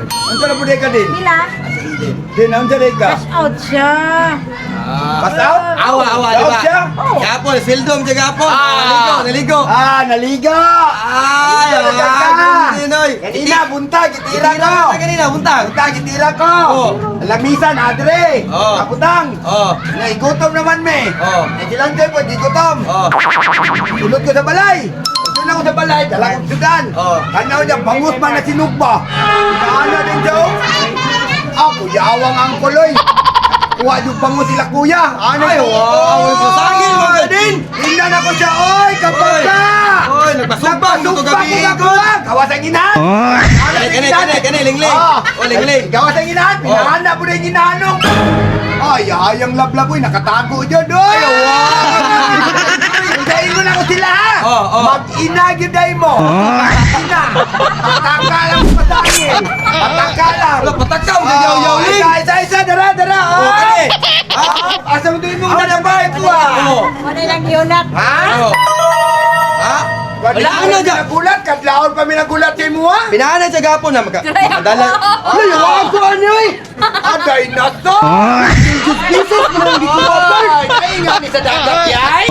Ang sarap budaya ka din. Pila? Din, ang sarap ka. Cash out siya. Pass out? Awa, di Out ba? siya? Gapon, sildom siya gapon. Naligo. Naligo! Ay, Ninoy. Kanina, buntag, itira ko! Kanina, buntag. Buntag, itira ko! Oh. Lamisan, adre! Oh. Kaputang! Oh. Naigutom naman, me! Oh. Nasilante po, di gutom! Oh. Sulot ko sa balay! Doon ako sa balay, dala ko sudan! Oh. Kanaw niya, bangus man na sinugba! Kaano din, Joe? Ako, yawang ang kuloy! Kuha yung bangus sila, kuya! Ano Ay, yun? wow! Pasangil mo ka din! Tingnan ako siya, oy! Kapag ka! Oy, nagpasumpa ito gabi ko. Gawas ang inahan! Kani, lingling. Oh, lingling. Gawas ang inahan! Pinahanda po na yung inahanong! Ay, ayang lablaboy, nakatago dyan, oy! Hintayin mo na ko sila, ha? Mag-ina, giday mo! Mag-ina! Pataka lang sa patangin! Pataka lang! Wala, patakam ka, yaw-yawling. Isa, dara! Oh, kani. Asa mo tuloy mo na ng bahay ko, ha? Wala lang yunat. Ha? Ha? Wala ano dyan? nagulat, kadlaon pa may nagulat kay mo, ha? Pinahanan siya gapon na makadala. Ay, ako ano eh! Agay na to! Jesus, mo nang di ko. Ay, nga ni sa dagat, yay!